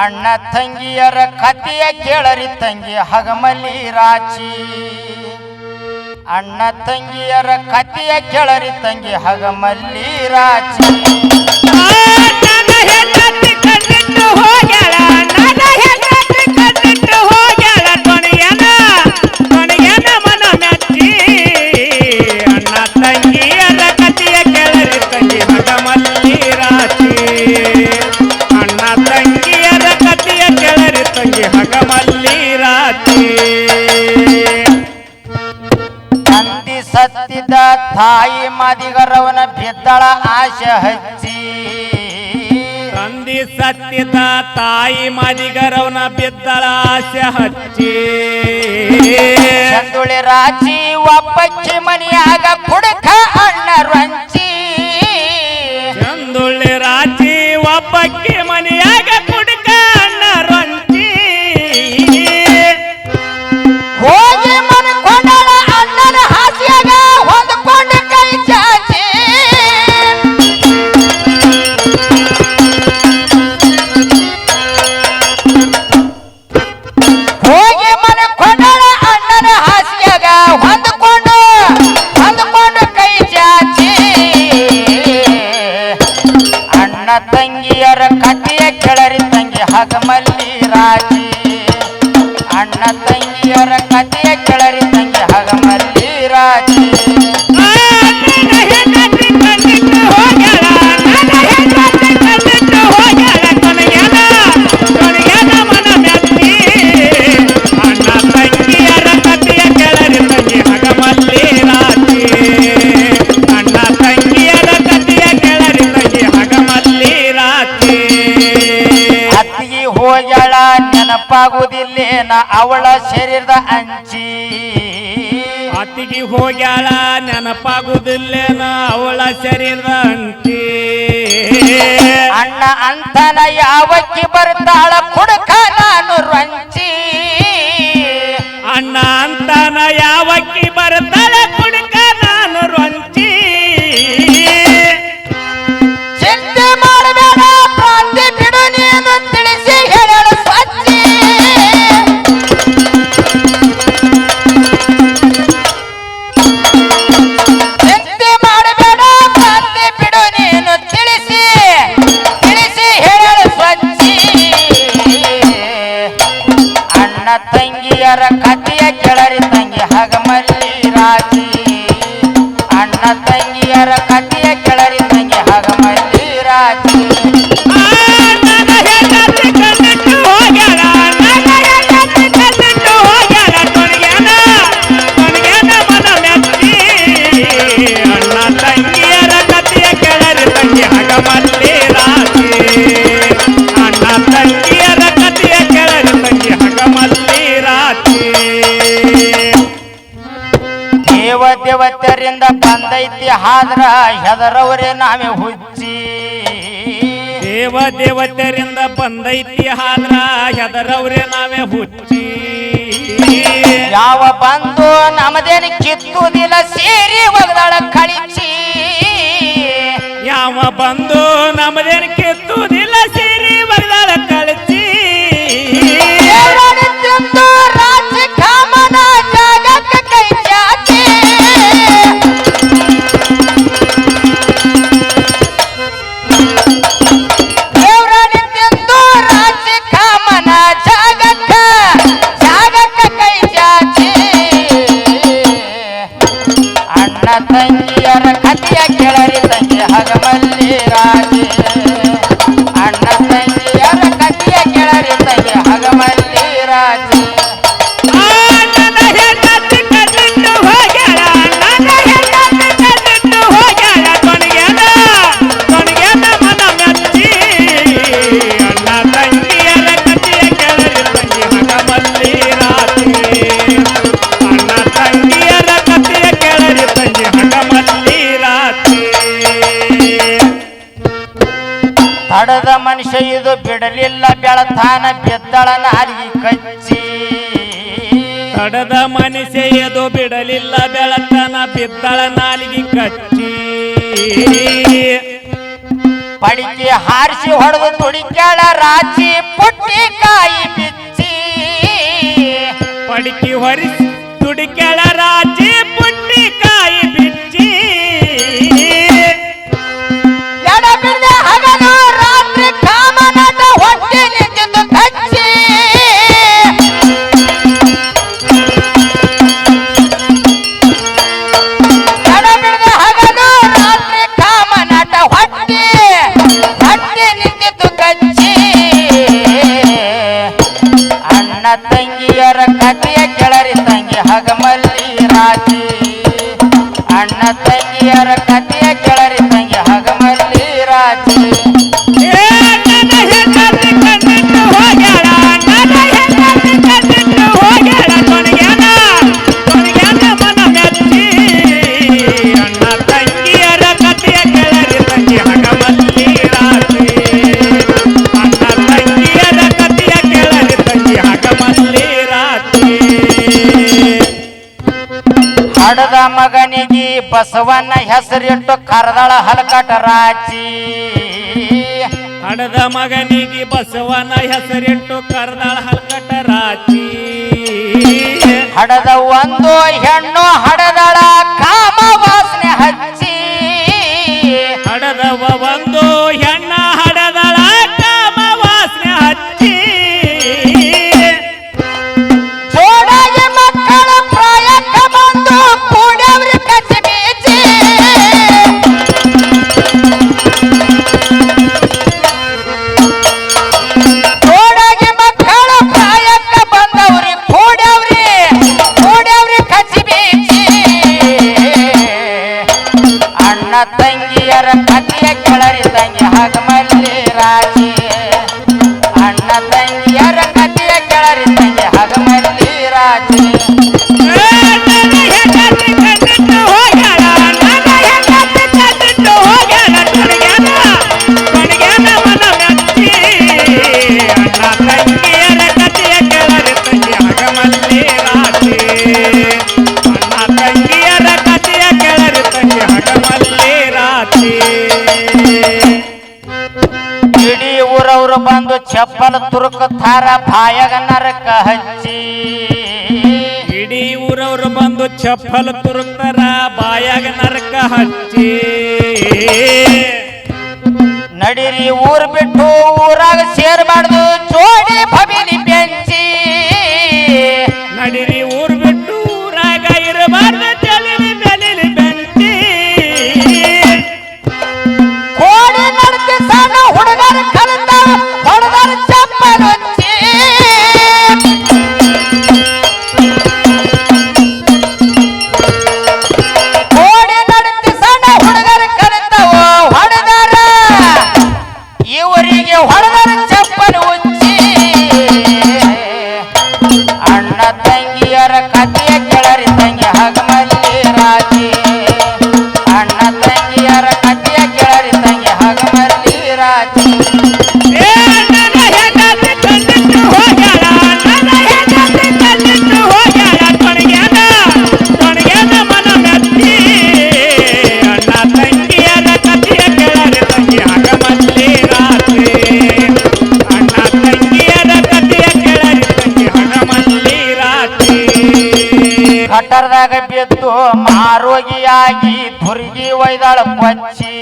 ಅಣ್ಣ ತಂಗಿಯರ ಕಥೆಯ ಕೇಳರಿ ತಂಗಿ ಹಗಮಲ್ಲಿ ರಾಚಿ ಅಣ್ಣ ತಂಗಿಯರ ಕಥೆಯ ಕೇಳರಿ ತಂಗಿ ಹಗಮಲ್ಲಿ ರಾಚಿ ಸತ್ತಿದ ತಾಯಿ ಮದಿಗರವನ ಬಿದ್ದಳ ಆಶೆ ಹಚ್ಚಿ ತಂದಿ ಸತ್ತಿದ ತಾಯಿ ಮದಿಗರವನ ಬಿದ್ದಳ ಆಶೆ ಹಚ್ಚಿ ಚಂದುಳಿ ರಾಚಿ ಒಪ್ಪಕ್ಕಿ ಮನಿಯಾಗ ಕುಡಕ ಅಣ್ಣ ರಂಚಿ ಚಂದುಳಿ ರಾಚಿ ಒಪ್ಪಕ್ಕಿ ಮನಿಯಾಗ ಕುಡಕ ಅಣ್ಣ ರಂಚಿ ಹೋಗಿ ಮನ್ಕೊಂಡಳ ಅಣ್ಣನ ಹಾಸ್ಯಾಗ ಹೊಂದ್ಕೊಂಡು ಕೈ ಚಾಚಿ ಹೋಗಿ ಮನ್ಕೊಂಡಳ ಅಣ್ಣನ ಹಾಸ್ಯಾಗ ಹೊಂದ್ಕೊಂಡು ಕೈ ಚಾಚಿ ಅಣ್ಣ ತಂಗಿಯರ ಕಥೆಯ ಕೆಳರಿ ತಂಗಿ ಹಗಮಲ್ಲಿ ರಾಜಿ ಅಣ್ಣ ತಂಗಿಯರ ಕಥೆಯ ಕೆಳರಿ ತಂಗಿ ಹಗಮಲ್ಲಿ ರಾಜಿ ಹೋಗ್ಯಾಳ ನೆನಪಾಗುವುದಿಲ್ಲೇನ ಅವಳ ಶರೀರದ ಅಂಚಿ ಅತ್ತಿಗೆ ಹೋಗ್ಯಾಳ ನೆನಪಾಗುವುದಿಲ್ಲೇನ ಅವಳ ಶರೀರದ ಅಂಚಿ ಅಣ್ಣ ಅಂತನ ಯಾವಕ್ಕಿ ಬರ್ತಾಳ ಕುಡಕ ನಾನು ರಂಚಿ ಅಣ್ಣ ಅಂತನ ಯಾವಕ್ಕಿ ಬರ್ತಾಳ ಕುಡಕ ನಾನು ರಂಚಿ ಚಿಂತೆ ಮಾಡಬೇಡ ಪ್ರಾಂತಿ ಬಿಡು ನೀನು ತಿಳಿಸಿ ಹೇಳಲು ಸ್ವಚ್ಛಿ ಚಿಂತೆ ಮಾಡಬೇಡ ಪ್ರಾಂತಿ ಬಿಡು ನೀನು ತಿಳಿಸಿ ಹೇಳಲು ಸ್ವಚ್ಛಿ ಅಣ್ಣ ತಂಗಿಯರ ಕಥೆಯ ಕೆಳರಿ ತಂಗಿ ಹಗಮಲ್ಲಿ ರಾಜಿ ಅಣ್ಣ ತಂಗಿಯರ ಕಥೆಯ ಕೆಳರಿ ತಂಗಿ ಹಗಮಲ್ಲಿ ರಾಜಿ ದೇವತೆಯರಿಂದ ಬಂದೈತಿ ಆದ್ರ ಹೆದರವರೇ ನಾವೇ ಹುಚ್ಚಿ ದೇವತೆಯರಿಂದ ಬಂದೈತಿ ಆದ್ರ ಹೆದರವ್ರೆ ನಾವೇ ಹುಚ್ಚಿ ಯಾವ ಬಂದು ನಮದೇನು ಕಿತ್ತುದಿಲ್ಲ ಸೇರಿ ಒಗದಾಳ ಕಳಿಚಿ ಯಾವ ಬಂದು ನಮದೇನು ಕಿತ್ತುದಿಲ್ಲ ಸೇರಿ ಒಗದಾಳ ಕಳಿಚಿ ರಾಜ ಕಾಮನ ಜಾಗಕ್ಕೆ ಕೈ ಚಾಚಿ ದೇವರಾಣಿ ತಿಂದು ರಾಜ ಕಾಮನ ಜಾಗಕ್ಕೆ ಕೈ ಚಾಚಿ ಅಣ್ಣ ತಂಗಿಯರ ಕಥೆಯ ಕೆಳರಿ ತಂಗಿ ಹಗಮಲ್ಲಿ ರಾಜಿ ಅಣ್ಣ ತಂಗಿಯರ ಕಥೆಯ ಕೆಳರಿ ತಂಗಿ ಹಗಮಲ್ಲಿ ರಾಜಿ ತಡದ ಮನುಷ್ಯ ಇದು ಬಿಡಲಿಲ್ಲ ಬೆಳತಾನ ಬಿದ್ದಳ ನಾಲಿಗೆ ಕಚ್ಚಿ ತಡದ ಮನುಷ್ಯ ಇದು ಬಿಡಲಿಲ್ಲ ಬೆಳತನ ಬಿದ್ದಳ ನಾಲಿಗೆ ಕಚ್ಚಿ ಪಡಿಕೆ ಹಾರಿಸಿ ಹೊಡೆದು ತುಡಿಕ್ಯಾಳ ರಾಚಿ ಪುಟ್ಟಿ ಕಾಯಿ ಬಿಚ್ಚಿ ಪಡಿಕೆ ಹೊರಿಸಿ ತುಡಿಕೆಳ ರಾಜಿ ಪುಟ್ಟಿ ಕಾಯಿ ಬಿಚ್ಚಿ ಎಡ ಬಿಡದೆ ಹಗಲು ರಾತ್ರಿ ಕಾಮನಟ ಹೊಟ್ಟೆ ನಿಂತಿದ್ದು ಕಚ್ಚಿ ಎಡ ಬಿಡದೆ ಹಗಲು ರಾತ್ರಿ ಕಾಮನಟ ಹೊಟ್ಟೆ ನಿಂತಿದ್ದು ಕಚ್ಚಿ ಅಣ್ಣ ತಂಗಿಯರ ಕಥೆಯ ಕೆಳರಿ ತಂಗಿ ಹಗಮಲ್ಲಿ ರಾಜಿ ಅಣ್ಣ ತಂಗಿಯರ ಕಥೆಯ ಕೆಳರಿ ತಂಗಿ ಹಗಮಲ್ಲಿ ರಾಜಿ ಏ ನನ್ನ ಹೆಂಡತಿ ಕಣ್ಣಿಟ್ಟು ಹೋಗ್ಯಾಳ ನನ್ನ ಹೆಂಡತಿ ಕಣ್ಣಿಟ್ಟು ಹೋಗ್ಯಾಳ ಕೊನೆಗ್ಯಾನ ಮನ ಮೆಚ್ಚಿ ಅಣ್ಣ ತಂಗಿಯರ ಕಥೆಯ ಕೆಳರಿ ತಂಗಿ ಹಗಮಲ್ಲಿ ರಾತ್ರಿ ಅಣ್ಣ ತಂಗಿಯರ ಕಥೆಯ ಕೆಳರಿ ತಂಗಿ ಹಗಮಲ್ಲಿ ರಾತ್ರಿ ಹಡದ ಮಗನಿಗೆ ಬಸವನ ಹೆಸರಿಟ್ಟು ಕರದಳ ಹಲಕಟ ರಾಚಿ ಹಡದ ಮಗನಿಗೆ ಬಸವನ ಹೆಸರಿಟ್ಟು ಕರ್ದಾಳ ಹಲ್ಕಟ ರಾಚಿ ಹಡದ ಒಂದು ಹೆಣ್ಣು ಹಡದಳ ಕಾಮ ವಾಸನೆ ಹಚ್ಚಿ ಹಡದವ ಒಂದು ಹೆಣ್ಣ ಹಡದಳ ಕಾಮ ವಾಸನೆ ಹಚ್ಚಿ ಜೋಡಾಗಿ ಮಕ್ಕಳ ಪ್ರಾಯಕ್ಕ ಬಂದು ಕೂಡವ್ರಿ ಕಚ್ಚಿ ಬೀಚಿ ಜೋಡಾಗಿ ಮಕ್ಕಳ ಪ್ರಾಯಕ್ಕ ಬಂದವ್ರಿ ಕೂಡವ್ರಿ ಕಚ್ಚಿ ಬೀಚಿ ಅಣ್ಣ ತಂಗಿಯರ ಕಥೆಯ ಕೆಳರಿ ತಂಗಿ ಹಗಮಲ್ಲಿ ರಾಜಿ ಅಣ್ಣ ತಂಗಿಯರ ಕಥೆಯ ಕೆಳರಿ ತಂಗಿ ಹಗಮಲ್ಲಿ ರಾಜಿ ಏ ನನ್ನ ಹೆಂಡತಿ ಕಣ್ಣಿಟ್ಟು ಹೋಗ್ಯಾಳ ನನ್ನ ಹೆಂಡತಿ ಕಣ್ಣಿಟ್ಟು ಹೋಗ್ಯಾಳ ಕೊನೆಗ್ಯಾನ ಮನ ಮೆಚ್ಚಿ ಅಣ್ಣ ತಂಗಿಯರ ಕಥೆಯ ಕೆಳರಿ ತಂಗಿ ಹಗಮಲ್ಲಿ ರಾತ್ರಿ ಅಣ್ಣ ತಂಗಿಯರ ಕಥೆಯ ಕೆಳರಿ ತಂಗಿ ಹಗಮಲ್ಲಿ ರಾತ್ರಿ ಇಡೀ ಊರವ್ರು ಬಂದು ಚಪ್ಪಲ್ ತುರುಕುತ್ತಾರ ಬಾಯಾಗ ನರಕ ಹಚ್ಚಿ ಇಡೀ ಊರವ್ರು ಬಂದು ಚಪ್ಪಲ್ ತುರುಕ್ತಾರ ಬಾಯಾಗ ನರಕ ಹಚ್ಚಿ ನಡಿರಿ ಊರ್ ಬಿಟ್ಟು ಊರಾಗ ಸೇರ್ಬಾರ್ದು ಜೋಡಿ ಭವಿನಿ ಬೆಂಚಿ ನಡಿರಿ ಊರ್ ಬಿಟ್ಟು ಊರಾಗ ಇರಬಾರ್ದು ತಲೆಲಿ ಬೆಲಿಲಿ ಬೆಂಚಿ ಕೋಡಿ ನಡ್ತಿ ಸಣ್ಣ ಹುಡುಗರ ಕಲಿತ ಹೊಡೆದರ ಚಪ್ಪಲ್ ಹಚ್ಚಿ ಕೋಡಿ ನಡ್ತಿ ಸಣ್ಣ ಹುಡುಗರ ಕಲಿತವ ಹೊಡೆದರ ಇವರಿಗೆ ಹೊಡೆದರ ಚಪ್ಪಲ್ ಉಚ್ಚಿ ಅಣ್ಣ ತಂಗಿಯರ ಕಥೆಯ ಕೆಳರಿ ತಂಗಿ ಹಗಮಲ್ಲಿ ರಾಜಿ ಅಣ್ಣ ತಂಗಿಯರ ಕಥೆಯ ಕೆಳರಿ ತಂಗಿ ಹಗಮಲ್ಲಿ ರಾಜಿ ಏ ನನ್ನ ಹೆಂಡತಿ ಕಣ್ಣಿಟ್ಟು ಹೋಗ್ಯಾಳ ನನ್ನ ಹೆಂಡತಿ ಕಣ್ಣಿಟ್ಟು ಹೋಗ್ಯಾಳ ಕೊನೆಗ್ಯಾನ ಮನ ಮೆಚ್ಚಿ ಅಣ್ಣ ತಂಗಿಯರ ಕಥೆಯ ಕೆಳರಿ ತಂಗಿ ಹಗಮಲ್ಲಿ ರಾತ್ರಿ ಅಣ್ಣ ತಂಗಿಯರ ಕಥೆಯ ಕೆಳರಿ ತಂಗಿ ಹಗಮಲ್ಲಿ ರಾತ್ರಿ ಗಟ್ಟರದಾಗ ಬಿದ್ದು ಮಾರೋಗಿಯಾಗಿ ದುರ್ಗಿ ಒಯ್ದಾಳ ಕೊಚ್ಚಿ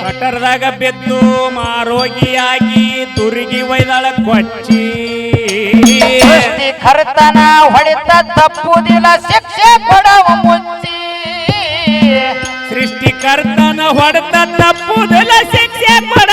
ಗಟರದಾಗ ಬಿದ್ದು ಮಾರೋಗಿಯಾಗಿ ತುರುಗಿ ಒಯ್ದಾಳ ಕೊಚ್ಚಿ ಸೃಷ್ಟಿ ಕರ್ತನ ಹೊಡಿತ ತಪ್ಪುದಿಲ್ಲ ಶಿಕ್ಷೆ ಕೊಡವ ಮುಚ್ಚಿ ಸೃಷ್ಟಿಕರ್ತನ ಹೊಡೆತ ತಪ್ಪುದಿಲ್ಲ ಶಿಕ್ಷೆ ಕೊಡ